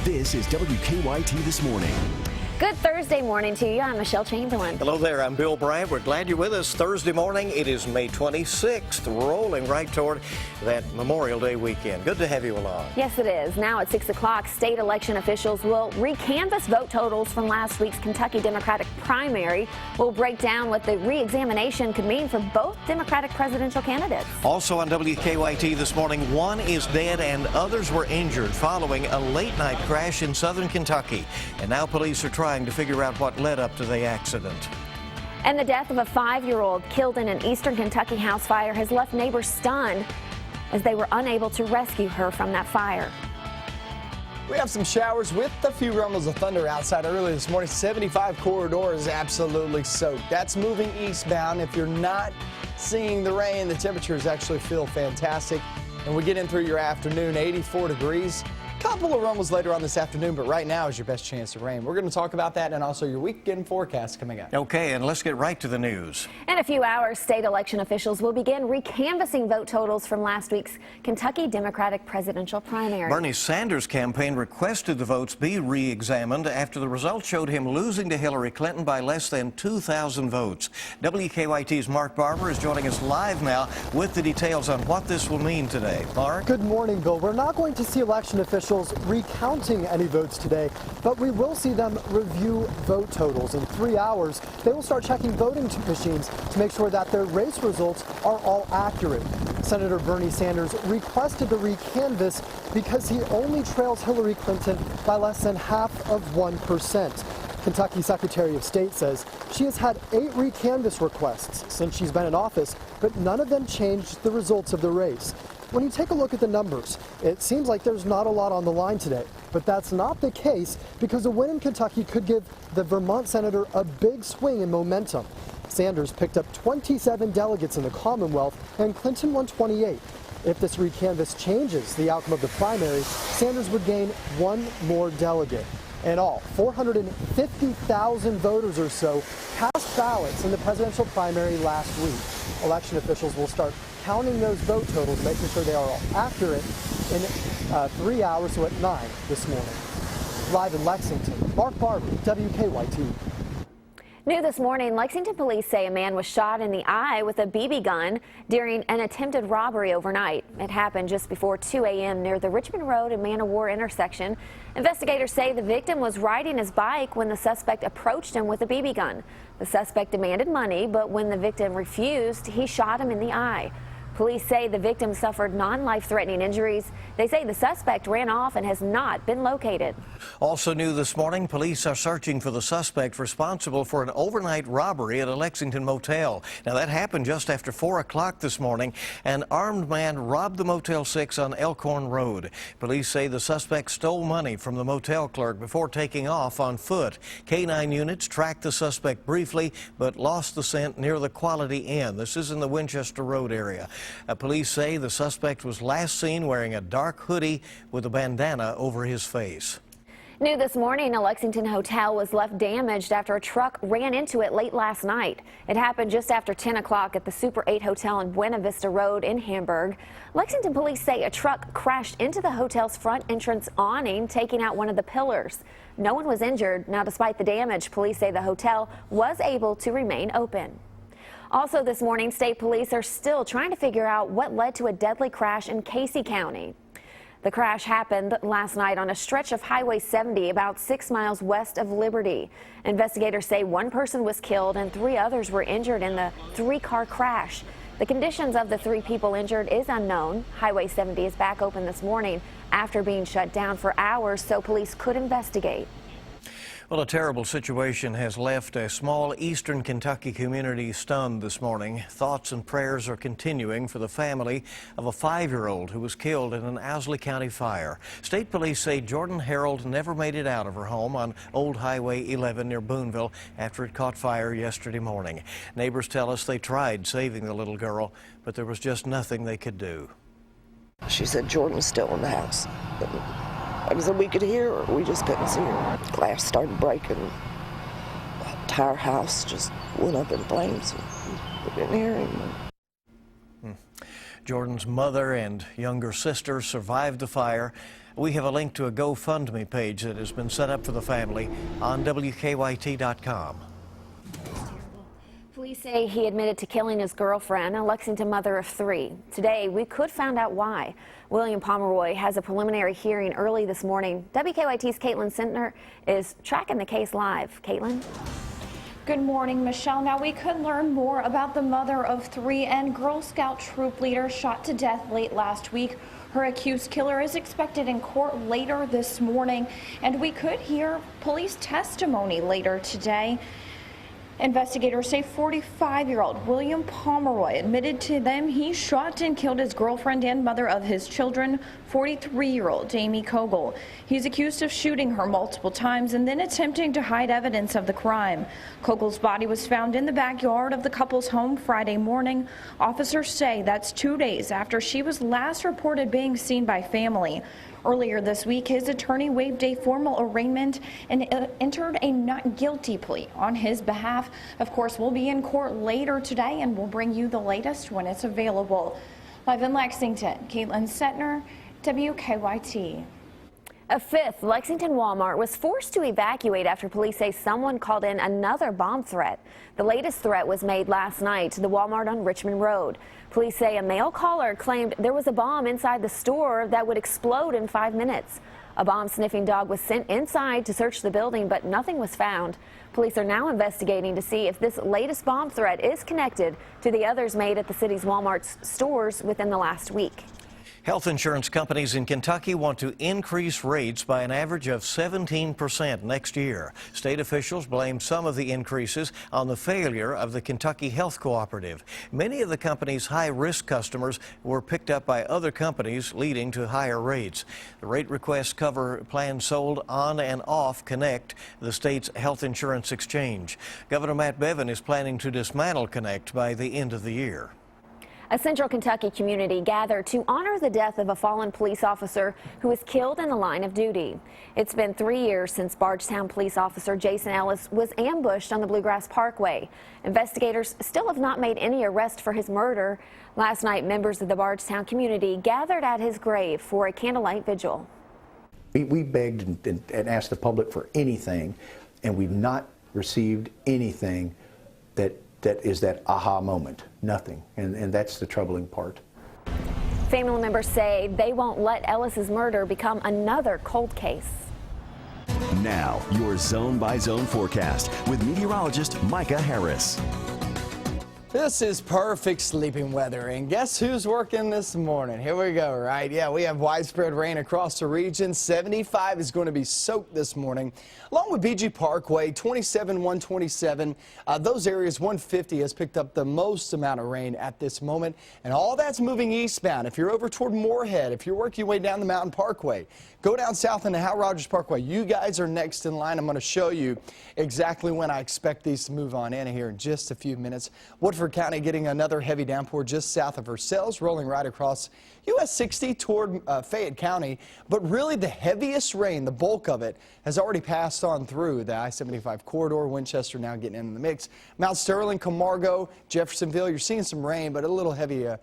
This is WKYT This Morning. Good Thursday morning to you. I'm Michelle Chamberlain. Hello there, I'm Bill Bryant. We're glad you're with us. Thursday morning, it is May 26th, rolling right toward that Memorial Day weekend. Good to have you along. Yes, it is. Now at 6 o'clock, state election officials will recanvass vote totals from last week's Kentucky Democratic primary. We'll break down what the re-examination could mean for both Democratic presidential candidates. Also on WKYT this morning, one is dead and others were injured following a late-night crash in southern Kentucky. And now police are trying to figure out what led up to the accident. And the death of a 5-year-old killed in an eastern Kentucky house fire has left neighbors stunned as they were unable to rescue her from that fire. We have some showers with a few rumbles of thunder outside early this morning. 75 corridor is absolutely soaked. That's moving eastbound. If you're not seeing the rain, the temperatures actually feel fantastic. And we get in through your afternoon, 84 degrees. Couple of rumbles later on this afternoon, but right now is your best chance of rain. We're going to talk about that and also your weekend forecast coming up. Okay, and let's get right to the news. In a few hours, state election officials will begin recanvassing vote totals from last week's Kentucky Democratic presidential primary. Bernie Sanders' campaign requested the votes be re-examined after the results showed him losing to Hillary Clinton by less than 2,000 votes. WKYT's Mark Barber is joining us live now with the details on what this will mean today. Mark? Good morning, Bill. We're not going to see election officials recounting any votes today, but we will see them review vote totals. In 3 hours, they will start checking voting machines to make sure that their race results are all accurate. Senator Bernie Sanders requested the recanvass because he only trails Hillary Clinton by less than half of 1%. Kentucky Secretary of State says she has had 8 recanvass requests since she's been in office, but none of them changed the results of the race. When you take a look at the numbers, it seems like there's not a lot on the line today, but that's not the case because a win in Kentucky could give the Vermont senator a big swing in momentum. Sanders picked up 27 delegates in the Commonwealth and Clinton won 28. If this recanvass changes the outcome of the primary, Sanders would gain 1 more delegate. In all, 450,000 voters or so cast ballots in the presidential primary last week. Election officials will start counting those vote totals, making sure they are all accurate in 3 hours, so at 9 this morning. Live in Lexington, Mark Barber, WKYT. New this morning, Lexington police say a man was shot in the eye with a BB gun during an attempted robbery overnight. It happened just before 2 a.m. near the Richmond Road and Man o' War intersection. Investigators say the victim was riding his bike when the suspect approached him with a BB gun. The suspect demanded money, but when the victim refused, he shot him in the eye. Police say the victim suffered non-life-threatening injuries. They say the suspect ran off and has not been located. Also new this morning, police are searching for the suspect responsible for an overnight robbery at a Lexington motel. Now that happened just after 4 o'clock this morning. An armed man robbed the Motel 6 on Elkhorn Road. Police say the suspect stole money from the motel clerk before taking off on foot. K-9 units tracked the suspect briefly but lost the scent near the Quality Inn. This is in the Winchester Road area. Police say the suspect was last seen wearing a dark hoodie with a bandana over his face. New this morning, a Lexington hotel was left damaged after a truck ran into it late last night. It happened just after 10 o'clock at the Super 8 Hotel in Buena Vista Road in Hamburg. Lexington police say a truck crashed into the hotel's front entrance awning, taking out one of the pillars. No one was injured. Now, despite the damage, police say the hotel was able to remain open. Also this morning, state police are still trying to figure out what led to a deadly crash in Casey County. The crash happened last night on a stretch of Highway 70 about 6 miles west of Liberty. Investigators say 1 person was killed and 3 others were injured in the 3-car crash. The conditions of the 3 people injured is unknown. Highway 70 is back open this morning after being shut down for hours so police could investigate. Well, a terrible situation has left a small eastern Kentucky community stunned this morning. Thoughts and prayers are continuing for the family of a 5-year-old who was killed in an Owsley County fire. State police say Jordan Harold never made it out of her home on Old Highway 11 near Boonville after it caught fire yesterday morning. Neighbors tell us they tried saving the little girl, but there was just nothing they could do. She said Jordan's still in the house. Like I said, we could hear her, we just couldn't see her. Glass started breaking. The entire house just went up in flames. We didn't hear him. Jordan's mother and younger sister survived the fire. We have a link to a GoFundMe page that has been set up for the family on WKYT.com. Police say he admitted to killing his girlfriend, a Lexington mother of 3. Today, we could find out why. William Pomeroy has a preliminary hearing early this morning. WKYT's Caitlin Sentner is tracking the case live. Caitlin? Good morning, Michelle. Now, we could learn more about the mother of 3 and Girl Scout troop leader shot to death late last week. Her accused killer is expected in court later this morning, and we could hear police testimony later today. Investigators say 45-year-old William Pomeroy admitted to them he shot and killed his girlfriend and mother of his children, 43-year-old Amy Kogel. He's accused of shooting her multiple times and then attempting to hide evidence of the crime. Kogel's body was found in the backyard of the couple's home Friday morning. Officers say that's 2 days after she was last reported being seen by family. Earlier this week, his attorney waived a formal arraignment and entered a not guilty plea on his behalf. Of course, we'll be in court later today, and we'll bring you the latest when it's available. Live in Lexington, Caitlin Sentner, WKYT. A fifth Lexington Walmart was forced to evacuate after police say someone called in another bomb threat. The latest threat was made last night to the Walmart on Richmond Road. Police say a male caller claimed there was a bomb inside the store that would explode in 5 minutes. A bomb-sniffing dog was sent inside to search the building, but nothing was found. Police are now investigating to see if this latest bomb threat is connected to the others made at the city's Walmart's stores within the last week. Health insurance companies in Kentucky want to increase rates by an average of 17% next year. State officials blame some of the increases on the failure of the Kentucky Health Cooperative. Many of the company's high-risk customers were picked up by other companies, leading to higher rates. The rate requests cover plans sold on and off Connect, the state's health insurance exchange. Governor Matt Bevin is planning to dismantle Connect by the end of the year. A central Kentucky community gathered to honor the death of a fallen police officer who was killed in the line of duty. It's been 3 years since Bardstown police officer Jason Ellis was ambushed on the Bluegrass Parkway. Investigators still have not made any arrest for his murder. Last night, members of the Bardstown community gathered at his grave for a candlelight vigil. We begged and asked the public for anything, and we've not received anything that is that aha moment. Nothing. And that's the troubling part. Family members say they won't let Ellis's murder become another cold case. Now, your zone-by-zone forecast with meteorologist Micah Harris. This is perfect sleeping weather, and guess who's working this morning? Here we go, right? Yeah, we have widespread rain across the region. 75 is going to be soaked this morning, along with BG Parkway, 27, 127. Those areas, 150 has picked up the most amount of rain at this moment, and all that's moving eastbound. If you're over toward Moorhead, if you're working your way down the Mountain Parkway, go down south into Hal Rogers Parkway. You guys are next in line. I'm going to show you exactly when I expect these to move on in here in just a few minutes. Woodford County getting another heavy downpour just south of Versailles, rolling right across US 60 toward Fayette County. But really the heaviest rain, the bulk of it, has already passed on through the I-75 corridor. Winchester now getting in the mix. Mount Sterling, Camargo, Jeffersonville, you're seeing some rain, but a little heavier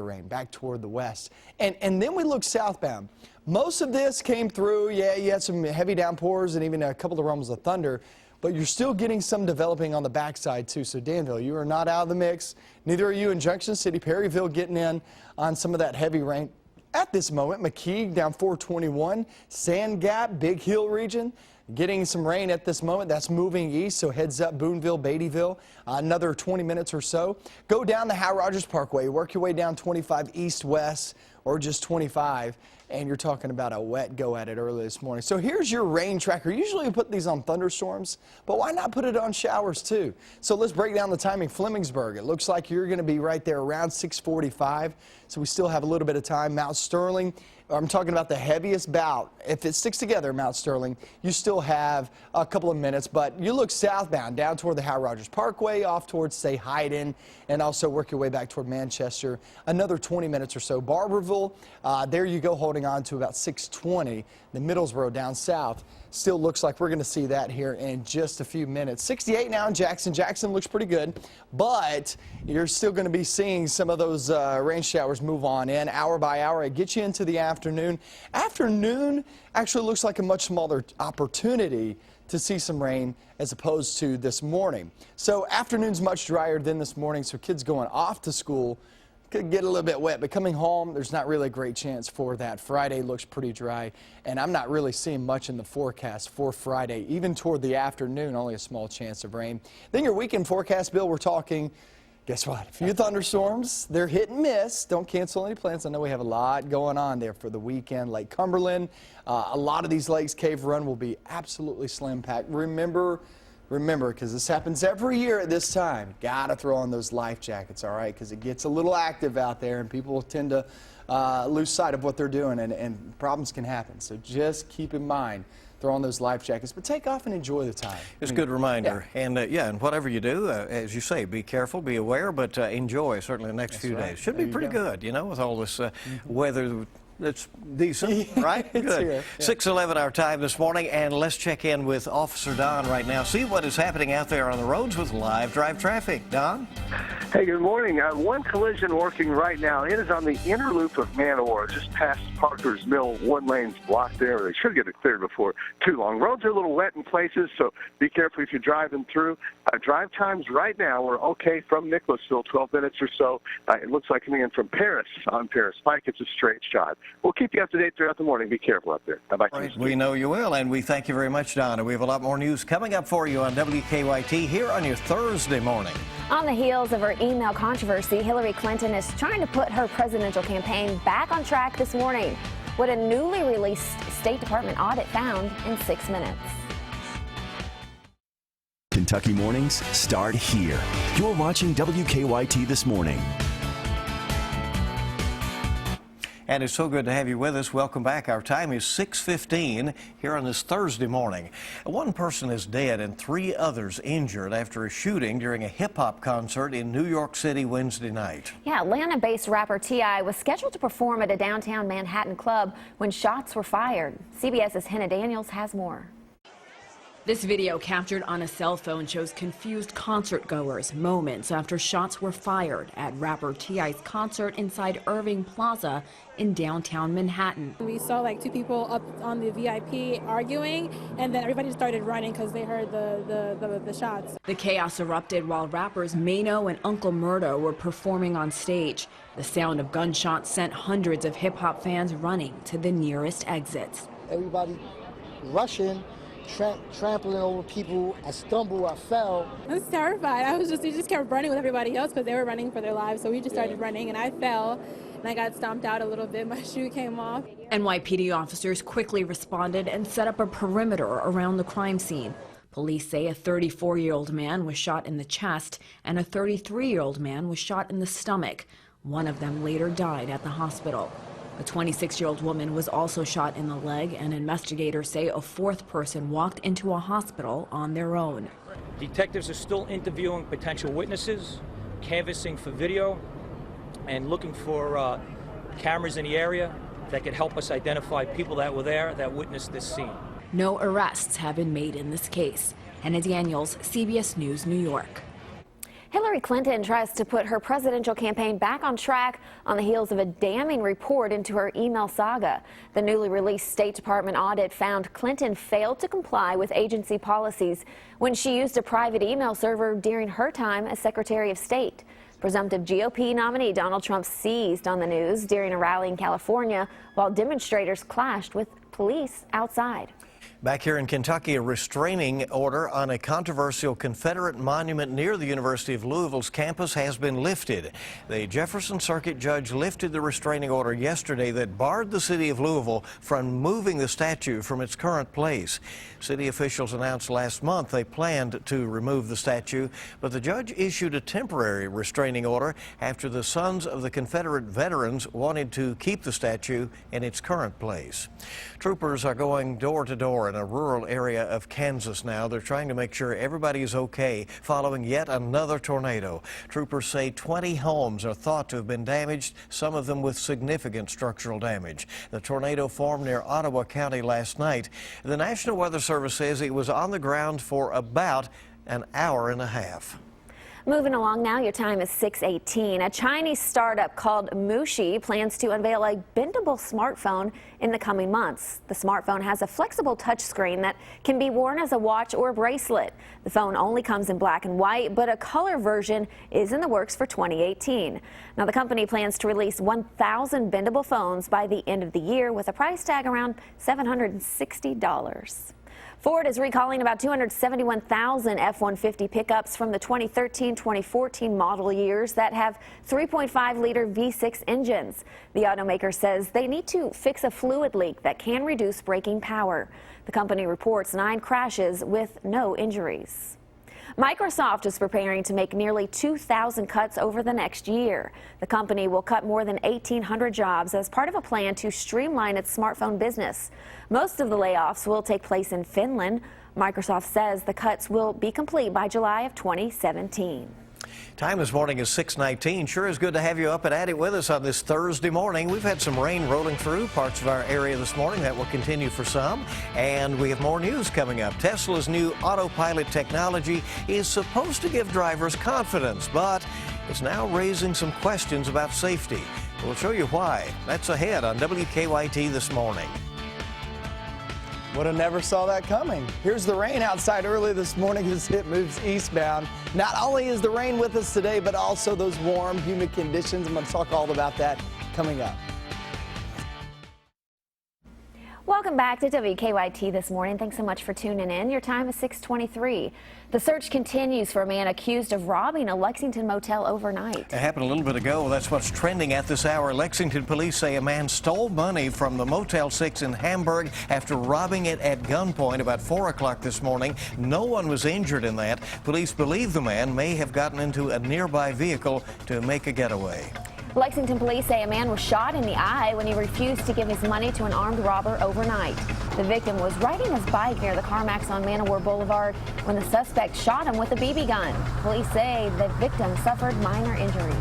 rain back toward the west. And then we look southbound. Most of this came through, yeah, you had some heavy downpours and even a couple of rumbles of thunder, but you're still getting some developing on the backside too. So Danville, you are not out of the mix. Neither are you in Junction City. Perryville getting in on some of that heavy rain. At this moment, McKeague down 421, Sand Gap, Big Hill region, getting some rain at this moment. That's moving east, so heads up Boonville, Beattyville, another 20 minutes or so. Go down the Hal Rogers Parkway, work your way down 25 east-west or just 25. And you're talking about a wet go at it early this morning. So here's your rain tracker. Usually we put these on thunderstorms, but why not put it on showers too? So let's break down the timing. Flemingsburg, it looks like you're going to be right there around 6:45. So we still have a little bit of time. Mount Sterling, I'm talking about the heaviest bout. If it sticks together, Mount Sterling, you still still have a couple of minutes, but you look southbound down toward the Howard Rogers Parkway, off towards, say, Hayden, and also work your way back toward Manchester. Another 20 minutes or so. Barberville, there you go, holding on to about 620. The Middlesboro down south still looks like we're going to see that here in just a few minutes. 68 now in Jackson. Jackson looks pretty good, but you're still going to be seeing some of those rain showers move on in hour by hour. It gets you into the afternoon. Afternoon actually looks like a much smaller opportunity to see some rain as opposed to this morning. So afternoon's much drier than this morning, so kids going off to school could get a little bit wet, but coming home, there's not really a great chance for that. Friday looks pretty dry, and I'm not really seeing much in the forecast for Friday. Even toward the afternoon, only a small chance of rain. Then your weekend forecast, Bill, we're talking, guess what? A few thunderstorms. They're hit and miss. Don't cancel any plans. I know we have a lot going on there for the weekend. Lake Cumberland, a lot of these lakes, Cave Run will be absolutely slam packed. Remember, because this happens every year at this time, got to throw on those life jackets, all right? Because it gets a little active out there and people tend to lose sight of what they're doing and problems can happen. So just keep in mind, throw on those life jackets, but take off and enjoy the time. It's a good reminder. Yeah. And whatever you do, as you say, be careful, be aware, but enjoy certainly the next few days. Should be pretty good, you know, with all this weather. That's decent, right? Good. Here. Yeah. 6:11 our time this morning, and let's check in with Officer Don right now. See what is happening out there on the roads with live drive traffic. Don? Hey, good morning. One collision working right now. It is on the inner loop of Manowar, just past Parker's Mill. One lane's blocked there. They should get it cleared before too long. Roads are a little wet in places, so be careful if you're driving through. Drive times right now are okay from Nicholasville, 12 minutes or so. It looks like coming in from Paris on Paris Pike. It's a straight shot. We'll keep you up to date throughout the morning. Be careful out there. Bye-bye. Right. We know you will, and we thank you very much, Donna. We have a lot more news coming up for you on WKYT here on your Thursday morning. On the heels of her email controversy, Hillary Clinton is trying to put her presidential campaign back on track this morning. What a newly released State Department audit found in 6 minutes. Kentucky mornings start here. You're watching WKYT This Morning. And it's so good to have you with us. Welcome back. Our time is 6:15 here on this Thursday morning. One person is dead and 3 others injured after a shooting during a hip-hop concert in New York City Wednesday night. Yeah, Atlanta-based rapper T.I. was scheduled to perform at a downtown Manhattan club when shots were fired. CBS's Hannah Daniels has more. This video captured on a cell phone shows confused concert goers moments after shots were fired at rapper T.I.'s concert inside Irving Plaza in downtown Manhattan. We saw like 2 people up on the VIP arguing, and then everybody started running because they heard the shots. The chaos erupted while rappers Mano and Uncle Murdo were performing on stage. The sound of gunshots sent hundreds of hip-hop fans running to the nearest exits. Everybody rushing, trampling over people. I stumbled, I fell. I was terrified. We just kept running with everybody else because they were running for their lives. So we just started running, and I fell, and I got stomped out a little bit. My shoe came off. NYPD officers quickly responded and set up a perimeter around the crime scene. Police say a 34-year-old man was shot in the chest and a 33-year-old man was shot in the stomach. One of them later died at the hospital. A 26-year-old woman was also shot in the leg, and investigators say a 4th person walked into a hospital on their own. Detectives are still interviewing potential witnesses, canvassing for video, and looking for cameras in the area that could help us identify people that were there that witnessed this scene. No arrests have been made in this case. Hannah Daniels, CBS News, New York. Hillary Clinton tries to put her presidential campaign back on track on the heels of a damning report into her email saga. The newly released State Department audit found Clinton failed to comply with agency policies when she used a private email server during her time as Secretary of State. Presumptive GOP nominee Donald Trump seized on the news during a rally in California while demonstrators clashed with police outside. Back here in Kentucky, a restraining order on a controversial Confederate monument near the University of Louisville's campus has been lifted. The Jefferson Circuit judge lifted the restraining order yesterday that barred the city of Louisville from moving the statue from its current place. City officials announced last month they planned to remove the statue, but the judge issued a temporary restraining order after the Sons of the Confederate Veterans wanted to keep the statue in its current place. Troopers are going door to door door in a rural area of Kansas now. They're trying to make sure everybody's okay following yet another tornado. Troopers say 20 homes are thought to have been damaged, some of them with significant structural damage. The tornado formed near Ottawa County last night. The National Weather Service says it was on the ground for about an hour and a half. Moving along now, your time is 6:18. A Chinese startup called Mushi plans to unveil a bendable smartphone in the coming months. The smartphone has a flexible touchscreen that can be worn as a watch or bracelet. The phone only comes in black and white, but a color version is in the works for 2018. Now, the company plans to release 1,000 bendable phones by the end of the year with a price tag around $760. Ford is recalling about 271,000 F-150 pickups from the 2013-2014 model years that have 3.5-liter V6 engines. The automaker says they need to fix a fluid leak that can reduce braking power. The company reports 9 crashes with no injuries. Microsoft is preparing to make nearly 2,000 cuts over the next year. The company will cut more than 1,800 jobs as part of a plan to streamline its smartphone business. Most of the layoffs will take place in Finland. Microsoft says the cuts will be complete by July of 2017. Time this morning is 6:19. Sure is good to have you up and at it with us on this Thursday morning. We've had some rain rolling through parts of our area this morning. That will continue for some. And we have more news coming up. Tesla's new autopilot technology is supposed to give drivers confidence, but it's now raising some questions about safety. We'll show you why. That's ahead on WKYT this morning. Would have never saw that coming. Here's the rain outside early this morning as it moves eastbound. Not only is the rain with us today, but also those warm, humid conditions. I'm going to talk all about that coming up. Welcome back to WKYT this morning. Thanks so much for tuning in. Your time is 6:23. The search continues for a man accused of robbing a Lexington motel overnight. It happened a little bit ago. That's what's trending at this hour. Lexington police say a man stole money from the Motel 6 in Hamburg after robbing it at gunpoint about 4 o'clock this morning. No one was injured in that. Police believe the man may have gotten into a nearby vehicle to make a getaway. Lexington police say a man was shot in the eye when he refused to give his money to an armed robber overnight. The victim was riding his bike near the CarMax on Manowar Boulevard when the suspect shot him with a BB gun. Police say the victim suffered minor injuries.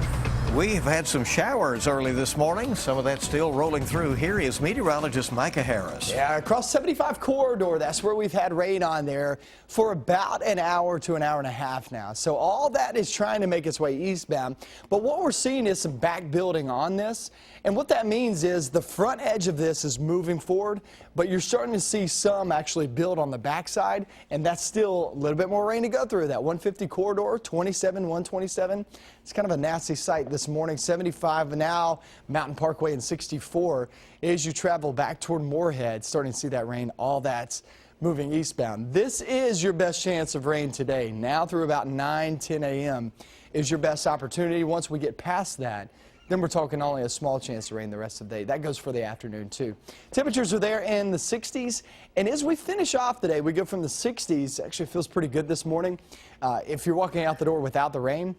We've had some showers early this morning. Some of that's still rolling through. Here is meteorologist Micah Harris. Yeah, across 75 corridor, that's where we've had rain on there for about an hour to an hour and a half now. So all that is trying to make its way eastbound. But what we're seeing is some back building on this. And what that means is the front edge of this is moving forward, but you're starting to see some actually build on the backside, and that's still a little bit more rain to go through. That 150 corridor, 27, 127. It's kind of a nasty sight this morning. 75 now, Mountain Parkway, and 64 as you travel back toward Moorhead, starting to see that rain. All that's moving eastbound. This is your best chance of rain today. Now through about 9, 10 a.m. is your best opportunity. Once we get past that, then we're talking only a small chance of rain the rest of the day. That goes for the afternoon, too. Temperatures are there in the 60s. And as we finish off today, we go from the 60s. Actually feels pretty good this morning. If you're walking out the door without the rain,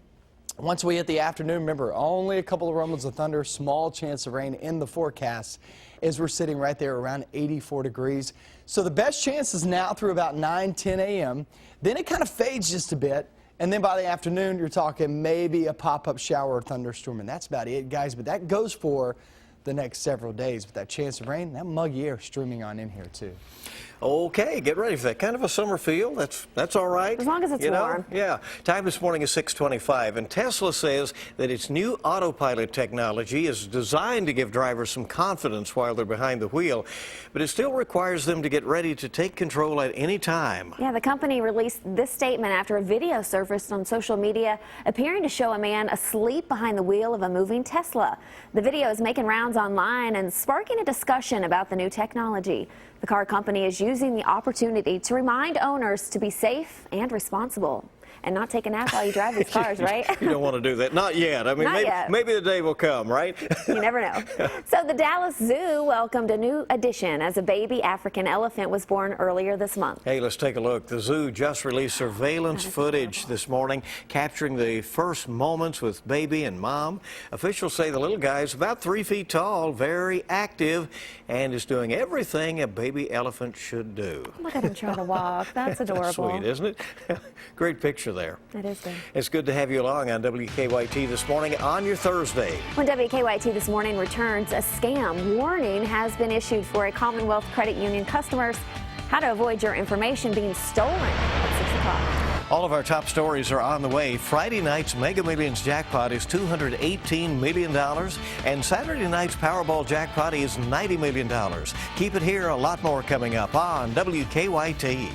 once we hit the afternoon, remember, only a couple of rumbles of thunder, small chance of rain in the forecast as we're sitting right there around 84 degrees. So the best chance is now through about 9, 10 a.m. Then it kind of fades just a bit. And then by the afternoon, you're talking maybe a pop-up shower or thunderstorm, and that's about it, guys. But that goes for the next several days. With that chance of rain, that muggy air streaming on in here, too. Okay, get ready for that. Kind of a summer feel. That's all right. As long as it's warm. Yeah. Time this morning is 6:25, and Tesla says that its new autopilot technology is designed to give drivers some confidence while they're behind the wheel, but it still requires them to get ready to take control at any time. Yeah, the company released this statement after a video surfaced on social media appearing to show a man asleep behind the wheel of a moving Tesla. The video is making rounds online and sparking a discussion about the new technology. The car company is using the opportunity to remind owners to be safe and responsible. and not take a nap while you drive these cars, right? You don't want to do that. Not yet. I mean, Not yet. maybe the day will come, right? You never know. So the Dallas Zoo welcomed a new addition as a baby African elephant was born earlier this month. Hey, let's take a look. The zoo just released surveillance footage this morning capturing the first moments with baby and mom. Officials say the little guy is about 3 feet tall, very active, and is doing everything a baby elephant should do. Look at him trying to walk. That's adorable. Sweet, isn't it? Great picture there. That is good. It's good to have you along on WKYT this morning on your Thursday. When WKYT This Morning returns, a scam warning has been issued for a Commonwealth Credit Union customers. How to avoid your information being stolen at 6 o'clock. All of our top stories are on the way. Friday night's Mega Millions jackpot is $218 million, and Saturday night's Powerball jackpot is $90 million. Keep it here. A lot more coming up on WKYT.